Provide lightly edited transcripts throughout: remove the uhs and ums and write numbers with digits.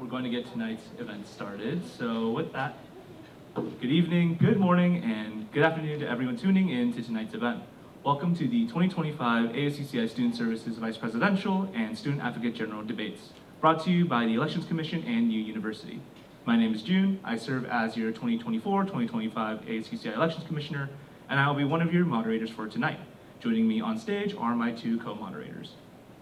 we're going to get tonight's event started. So with that, good evening, good morning, and good afternoon to everyone tuning in to tonight's event. Welcome to the 2025 ASUCI Student Services Vice Presidential and Student Advocate General Debates, brought to you by the Elections Commission and New University. My name is June. I serve as your 2024-2025 ASUCI Elections Commissioner, and I will be one of your moderators for tonight. Joining me on stage are my two co-moderators.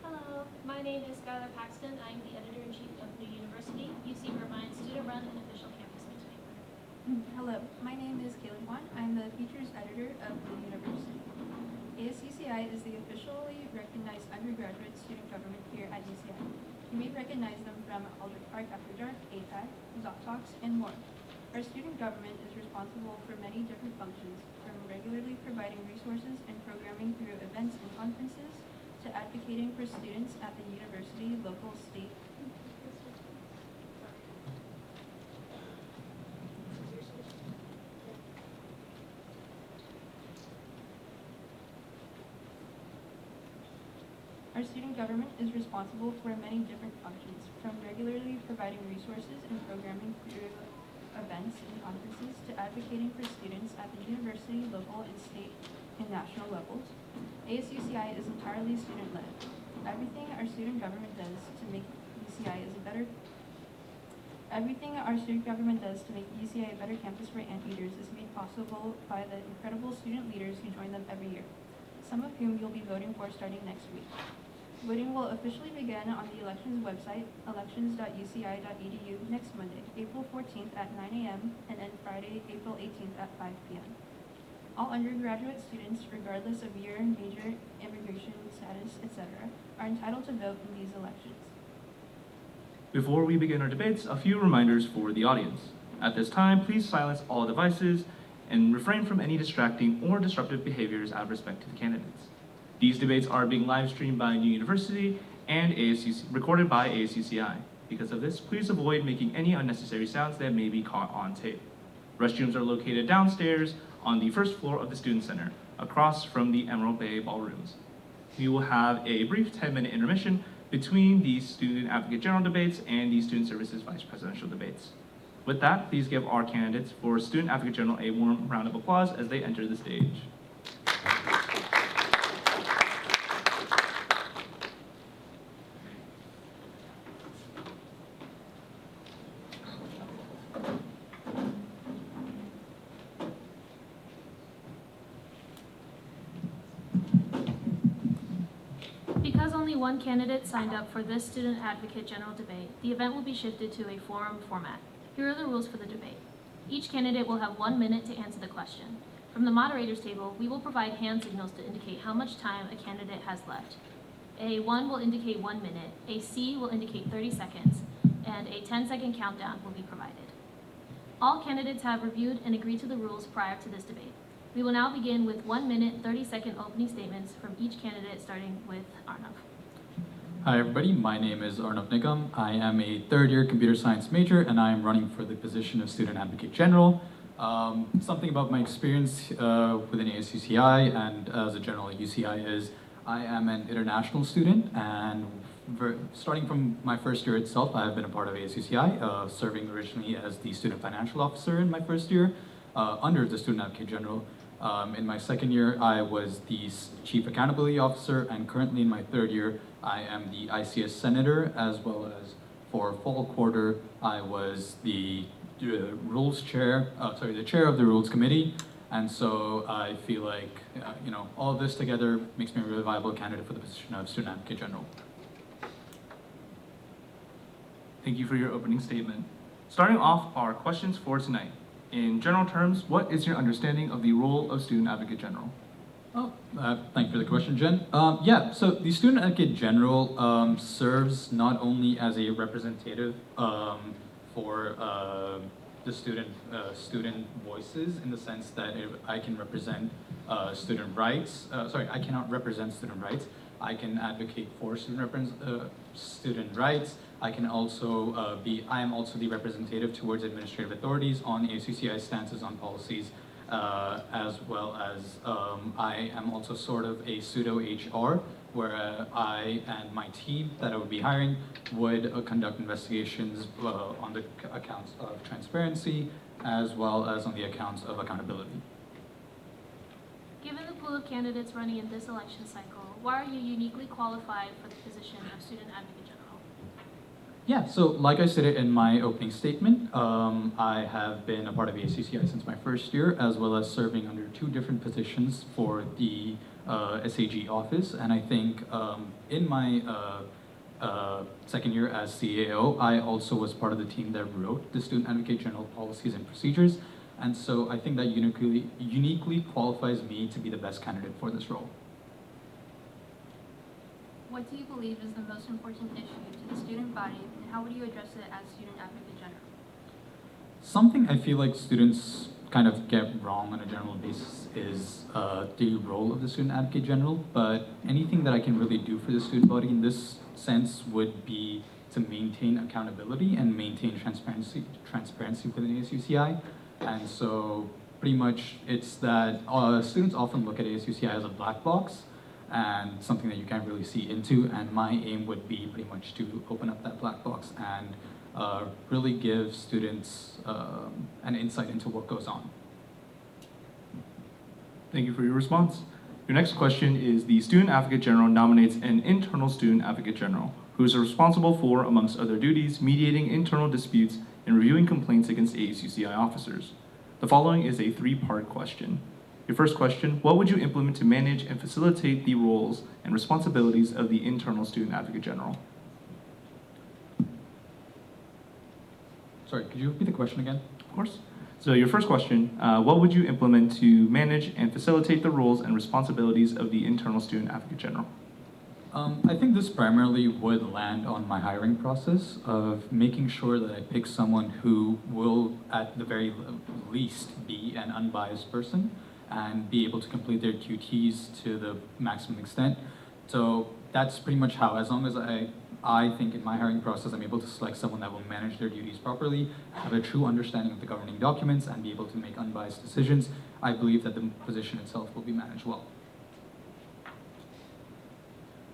Hello, my name is Skylar Paxton. I'm the editor-in-chief of New University, UC Irvine's student-run and official campus newspaper. Hello, my name is Kaylee Kwan. I'm the features editor of New University. ASUCI is the officially recognized undergraduate student government here at UCI. You may recognize them from Aldrich Park After Dark, APAC, Zot Talks, and more. Our student government is responsible for many different functions, from regularly providing resources and programming through events and conferences, to advocating for students at the university, local, state, Our student government is responsible for many different functions, from regularly providing resources and programming through events and conferences, to advocating for students at the university, local, and state and national levels. ASUCI is entirely student-led. Everything our student government does to make UCI a better campus for anteaters is made possible by the incredible student leaders who join them every year, some of whom you'll be voting for starting next week. Voting will officially begin on the elections website, elections.uci.edu, next Monday, April 14th at 9 a.m. and end Friday, April 18th at 5 p.m. All undergraduate students, regardless of year, major, immigration status, etc., are entitled to vote in these elections. Before we begin our debates, a few reminders for the audience. At this time, please silence all devices and refrain from any distracting or disruptive behaviors out of respect to the candidates. These debates are being live streamed by New University and recorded by ASUCI. Because of this, please avoid making any unnecessary sounds that may be caught on tape. Restrooms are located downstairs on the first floor of the Student Center, across from the Emerald Bay ballrooms. We will have a brief 10-minute intermission between the Student Advocate General debates and the Student Services Vice Presidential debates. With that, please give our candidates for Student Advocate General a warm round of applause as they enter the stage. Because only one candidate signed up for this Student Advocate General debate, the event will be shifted to a forum format. Here are the rules for the debate. Each candidate will have 1 minute to answer the question. From the moderator's table, we will provide hand signals to indicate how much time a candidate has left. A 1 will indicate 1 minute, a C will indicate 30 seconds, and a 10-second countdown will be provided. All candidates have reviewed and agreed to the rules prior to this debate. We will now begin with 1 minute, 30-second opening statements from each candidate, starting with Arnav. Hi everybody, my name is Arnav Nigam. I am a third-year computer science major and I am running for the position of Student Advocate General. Something about my experience within ASUCI and as a general at UCI is I am an international student, and starting from my first year itself, I have been a part of ASUCI, serving originally as the Student Financial Officer in my first year under the Student Advocate General. In my second year, I was the Chief Accountability Officer, and currently in my third year, I am the ICS Senator, as well as for fall quarter, I was the Rules Chair, the Chair of the Rules Committee, and so I feel like, all of this together makes me a really viable candidate for the position of Student Advocate General. Thank you for your opening statement. Starting off our questions for tonight. In general terms, what is your understanding of the role of Student Advocate General? Thank you for the question, Jen. So the Student Advocate General serves not only as a representative for the student voices, in the sense that I can represent student rights. I cannot represent student rights. I can advocate for student rights. I am also the representative towards administrative authorities on ASUCI stances on policies, as well as I am also sort of a pseudo HR where I and my team that I would be hiring would conduct investigations on the accounts of transparency as well as on the accounts of accountability. Given the pool of candidates running in this election cycle, why are you uniquely qualified for the position of Student Advocate General? Yeah, so like I said in my opening statement, I have been a part of ASUCI since my first year, as well as serving under 2 different positions for the SAG office. And I think in my second year as CAO, I also was part of the team that wrote the Student Advocate General policies and procedures. And so I think that uniquely qualifies me to be the best candidate for this role. What do you believe is the most important issue to the student body, and how would you address it as Student Advocate General? Something I feel like students kind of get wrong on a general basis is the role of the Student Advocate General, but anything that I can really do for the student body in this sense would be to maintain accountability and maintain transparency within ASUCI. And so pretty much it's that students often look at ASUCI as a black box and something that you can't really see into, and my aim would be pretty much to open up that black box and really give students an insight into what goes on. Thank you for your response. Your next question is: the Student Advocate General nominates an internal Student Advocate General who is responsible for, amongst other duties, mediating internal disputes and reviewing complaints against ASUCI officers. The following is a 3-part question. Your first question: what would you implement to manage and facilitate the roles and responsibilities of the internal Student Advocate General? Sorry, could you repeat the question again? Of course. So your first question, what would you implement to manage and facilitate the roles and responsibilities of the internal Student Advocate General? I think this primarily would land on my hiring process of making sure that I pick someone who will, at the very least, be an unbiased person and be able to complete their duties to the maximum extent. So that's pretty much how, as long as I think in my hiring process, I'm able to select someone that will manage their duties properly, have a true understanding of the governing documents, and be able to make unbiased decisions, I believe that the position itself will be managed well.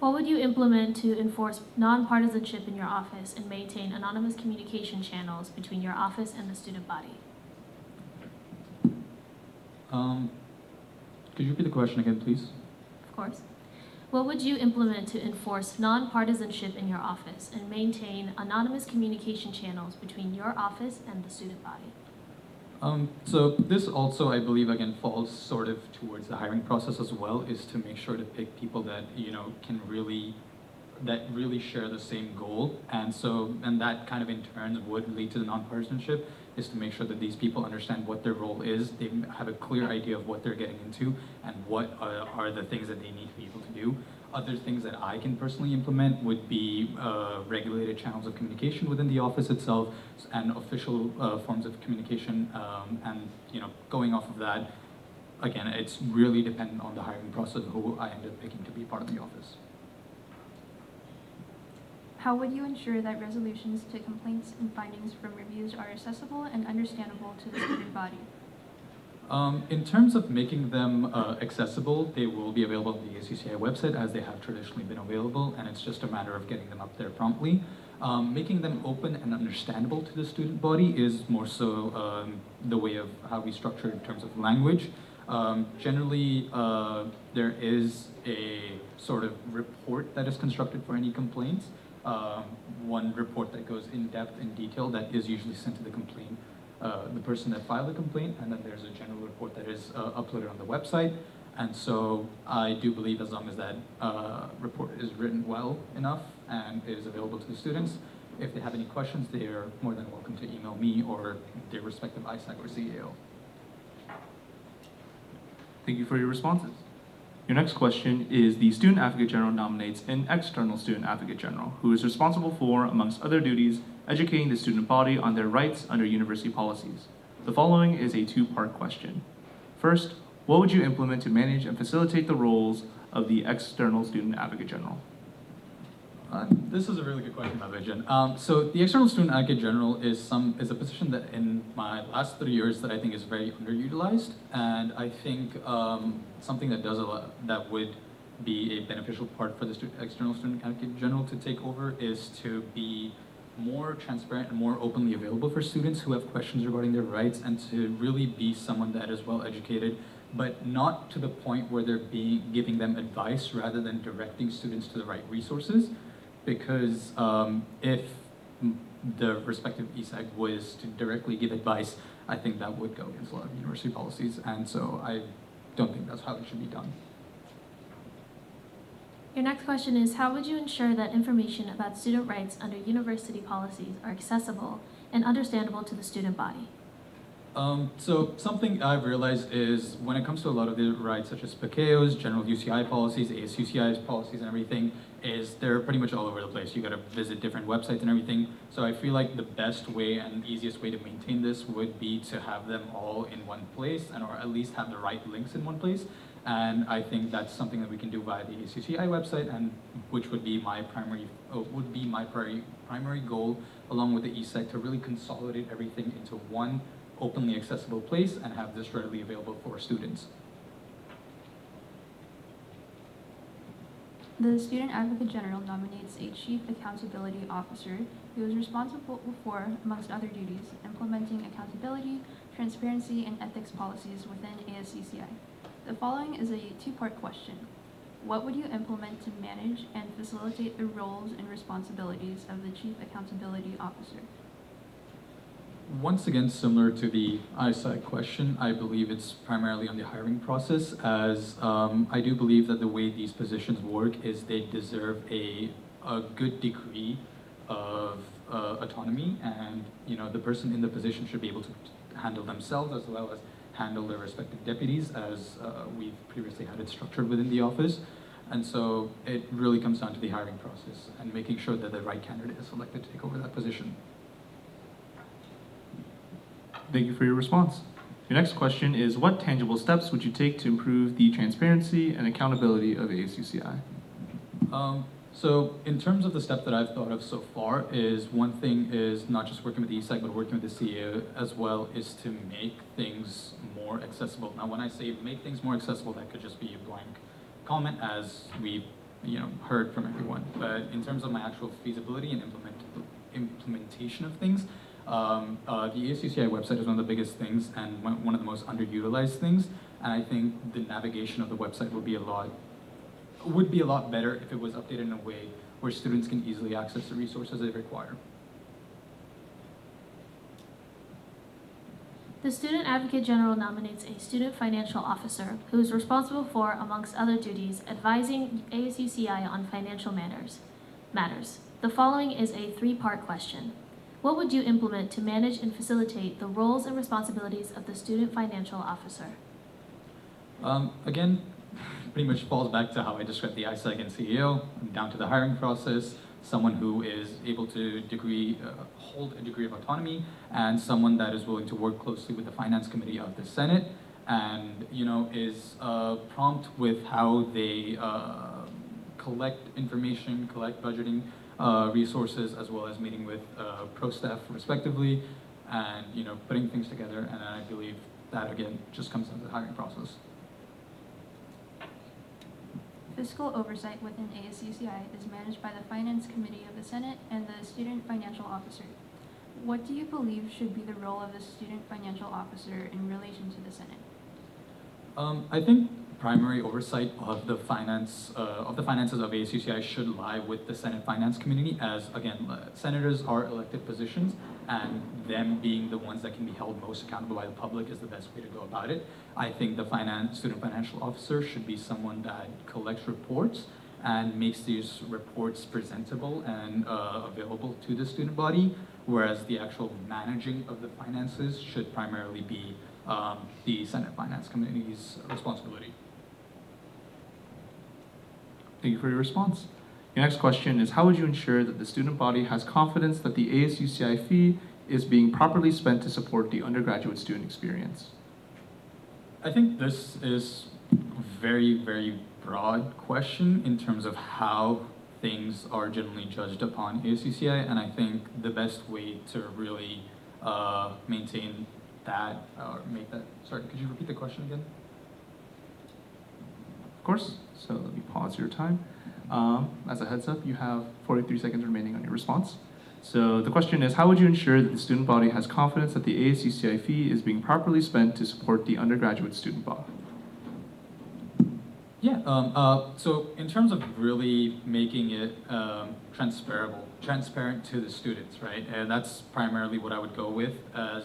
What would you implement to enforce nonpartisanship in your office and maintain anonymous communication channels between your office and the student body? Could you repeat the question again, please? Of course. What would you implement to enforce nonpartisanship in your office and maintain anonymous communication channels between your office and the student body? So this also, I believe, again, falls sort of towards the hiring process as well, is to make sure to pick people that, can really share the same goal. And that kind of in turn would lead to the nonpartisanship, is to make sure that these people understand what their role is, they have a clear idea of what they're getting into, and what are the things that they need to be able to do. Other things that I can personally implement would be regulated channels of communication within the office itself and official forms of communication. And going off of that, again, it's really dependent on the hiring process who I end up picking to be part of the office. How would you ensure that resolutions to complaints and findings from reviews are accessible and understandable to the student body? In terms of making them accessible, they will be available on the ASUCI website as they have traditionally been available, and it's just a matter of getting them up there promptly. Making them open and understandable to the student body is more so the way of how we structure in terms of language. Generally, there is a sort of report that is constructed for any complaints. One report that goes in depth and detail that is usually sent to the person that filed the complaint, and then there's a general report that is uploaded on the website. And so I do believe as long as that report is written well enough and is available to the students, if they have any questions, they are more than welcome to email me or their respective ISAC or CAO. Thank you for your responses. Your next question is: the Student Advocate General nominates an external Student Advocate General who is responsible for, amongst other duties, educating the student body on their rights under university policies. The following is a 2-part question. First, what would you implement to manage and facilitate the roles of the external Student Advocate General? This is a really good question, Abhijan. So the external Student Advocate General is a position that in my last 3 years that I think is very underutilized, and I think something that would be a beneficial part for the external student advocate general to take over is to be more transparent and more openly available for students who have questions regarding their rights, and to really be someone that is well educated, but not to the point where they're giving them advice rather than directing students to the right resources. Because if the respective ESEC was to directly give advice, I think that would go against a lot of university policies, and so I don't think that's how it should be done. Your next question is, how would you ensure that information about student rights under university policies are accessible and understandable to the student body? So something I've realized is when it comes to a lot of the rights, such as PACEO's, general UCI policies, ASUCI's policies and everything, is they're pretty much all over the place. You gotta visit different websites and everything. So I feel like the best way and easiest way to maintain this would be to have them all in one place, and or at least have the right links in one place. And I think that's something that we can do via the ASUCI website, and which would be my primary goal, along with the ESEC, to really consolidate everything into one openly accessible place and have this readily available for students. The Student Advocate General nominates a Chief Accountability Officer who is responsible for, amongst other duties, implementing accountability, transparency, and ethics policies within ASUCI. The following is a two-part question. What would you implement to manage and facilitate the roles and responsibilities of the Chief Accountability Officer? Once again, similar to the ISAC question, I believe it's primarily on the hiring process, as I do believe that the way these positions work is they deserve a good degree of autonomy, and the person in the position should be able to handle themselves as well as handle their respective deputies, as we've previously had it structured within the office. And so it really comes down to the hiring process and making sure that the right candidate is selected to take over that position. Thank you for your response. Your next question is, what tangible steps would you take to improve the transparency and accountability of ASUCI? So in terms of the step that I've thought of so far, is one thing is not just working with the ESEC, but working with the CEO as well, is to make things more accessible. Now, when I say make things more accessible, that could just be a blank comment, as we've heard from everyone. But in terms of my actual feasibility and implementation of things, the ASUCI website is one of the biggest things and one of the most underutilized things. And I think the navigation of the website would be a lot better if it was updated in a way where students can easily access the resources they require. The Student Advocate General nominates a Student Financial Officer who is responsible for, amongst other duties, advising ASUCI on financial matters. The following is a three-part question. What would you implement to manage and facilitate the roles and responsibilities of the Student Financial Officer? Again, pretty much falls back to how I described the ISEC and CEO, down to the hiring process, someone who is able to hold a degree of autonomy, and someone that is willing to work closely with the Finance Committee of the Senate, and is prompt with how they collect information, collect budgeting resources, as well as meeting with pro staff respectively, and putting things together. And I believe that again just comes down to the hiring process. Fiscal oversight within ASUCI is managed by the Finance Committee of the Senate and the Student Financial Officer. What do you believe should be the role of the Student Financial Officer in relation to the Senate? I think primary oversight of the finances of ASUCI should lie with the Senate Finance Committee, as again, senators are elected positions, and them being the ones that can be held most accountable by the public is the best way to go about it. I think the Student Financial Officer should be someone that collects reports and makes these reports presentable and available to the student body, whereas the actual managing of the finances should primarily be the Senate Finance Committee's responsibility. Thank you for your response. Your next question is, how would you ensure that the student body has confidence that the ASUCI fee is being properly spent to support the undergraduate student experience? I think this is a very, very broad question in terms of how things are generally judged upon ASUCI, and I think the best way to really maintain that, or make that, sorry, could you repeat the question again? Of course. So let me pause your time. As a heads up, you have 43 seconds remaining on your response. So the question is, how would you ensure that the student body has confidence that the ASUCI fee is being properly spent to support the undergraduate student body? Yeah, so in terms of really making it transparent to the students, right? And that's primarily what I would go with,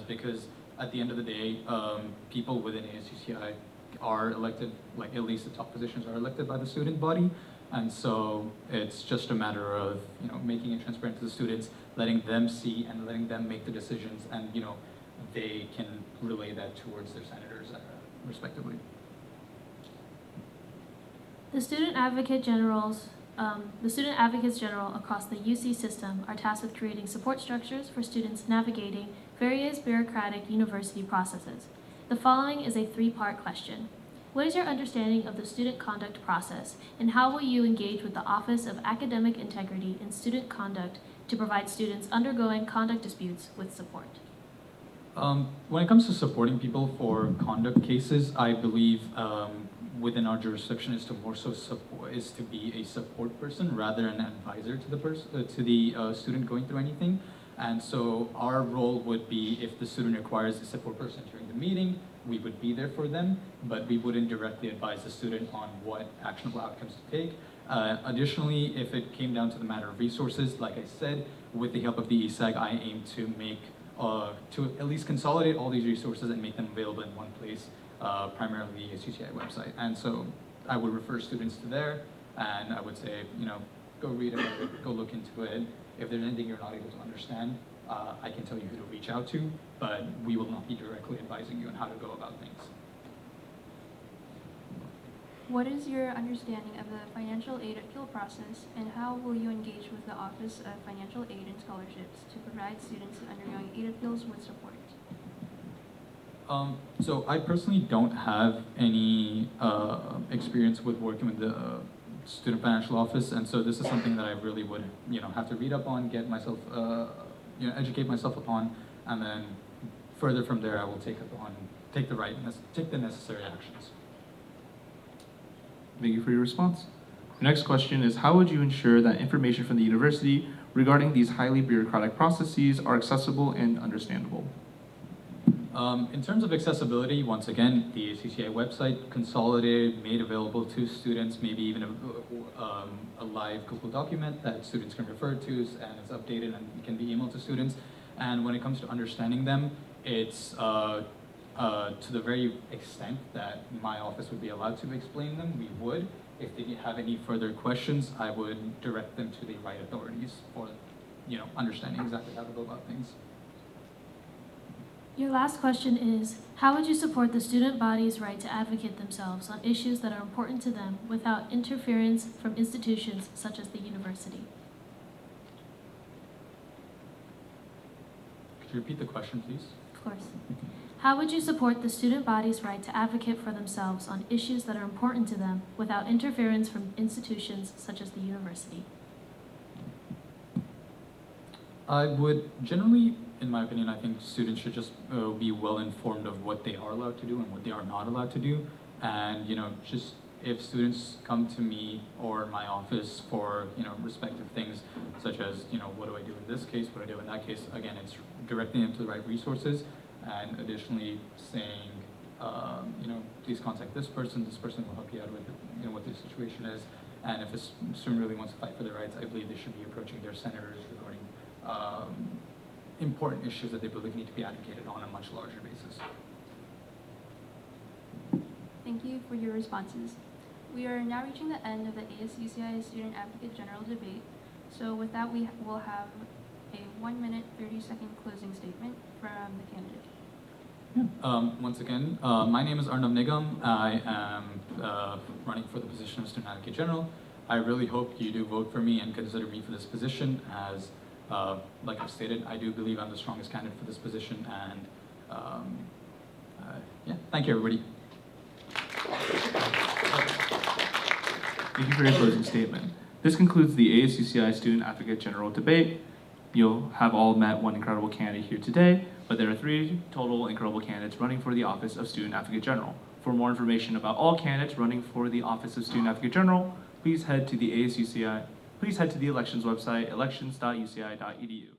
because at the end of the day, people within ASUCI are elected, like at least the top positions are elected by the student body. And so it's just a matter of, making it transparent to the students, letting them see and letting them make the decisions, and, they can relay that towards their senators, respectively. The student advocates general across the UC system are tasked with creating support structures for students navigating various bureaucratic university processes. The following is a three-part question. What is your understanding of the student conduct process, and how will you engage with the Office of Academic Integrity and Student Conduct to provide students undergoing conduct disputes with support? When it comes to supporting people for conduct cases, I believe within our jurisdiction is to more so is to be a support person rather than an advisor to the student going through anything. And so our role would be, if the student requires a support person during the meeting, we would be there for them, but we wouldn't directly advise the student on what actionable outcomes to take. Additionally, if it came down to the matter of resources, like I said, with the help of the ESAG, I aim to make to at least consolidate all these resources and make them available in one place, primarily the ASUCI website. And so I would refer students to there, and I would say, go read about it, go look into it. If there's anything you're not able to understand, I can tell you who to reach out to, but we will not be directly advising you on how to go about things. What is your understanding of the financial aid appeal process, and how will you engage with the Office of Financial Aid and Scholarships to provide students undergoing aid appeals with support? So I personally don't have any experience with working with the Student Financial Office, and so this is something that I really would, have to read up on, get myself, educate myself upon, and then further from there, I will take the necessary actions. Thank you for your response. The next question is, how would you ensure that information from the university regarding these highly bureaucratic processes are accessible and understandable? In terms of accessibility, once again, the ACCI website, consolidated, made available to students, maybe even a live Google document that students can refer to, and it's updated and can be emailed to students. And when it comes to understanding them, it's to the very extent that my office would be allowed to explain them, we would. If they have any further questions, I would direct them to the right authorities for, understanding exactly how to go about things. Your last question is, how would you support the student body's right to advocate themselves on issues that are important to them without interference from institutions such as the university? Could you repeat the question, please? Of course. How would you support the student body's right to advocate for themselves on issues that are important to them without interference from institutions such as the university? I would generally, in my opinion, I think students should just be well informed of what they are allowed to do and what they are not allowed to do. And, just if students come to me or my office for, respective things, such as, what do I do in this case, what do I do in that case, again, it's directing them to the right resources. And additionally saying, please contact this person will help you out with, what the situation is. And if a student really wants to fight for their rights, I believe they should be approaching their senators regarding important issues that they believe need to be advocated on a much larger basis. Thank you for your responses. We are now reaching the end of the ASUCI Student Advocate General Debate. So with that, we will have a 1 minute, 30-second closing statement from the candidate. Once again, my name is Arnav Nigam. I am running for the position of Student Advocate General. I really hope you do vote for me and consider me for this position, as, like I've stated, I do believe I'm the strongest candidate for this position, and yeah, thank you, everybody. Thank you for your closing statement. This concludes the ASUCI Student Advocate General Debate. You'll have all met one incredible candidate here today, but there are 3 total incredible candidates running for the office of Student Advocate General. For more information about all candidates running for the office of Student Advocate General, please head to the elections website, elections.uci.edu.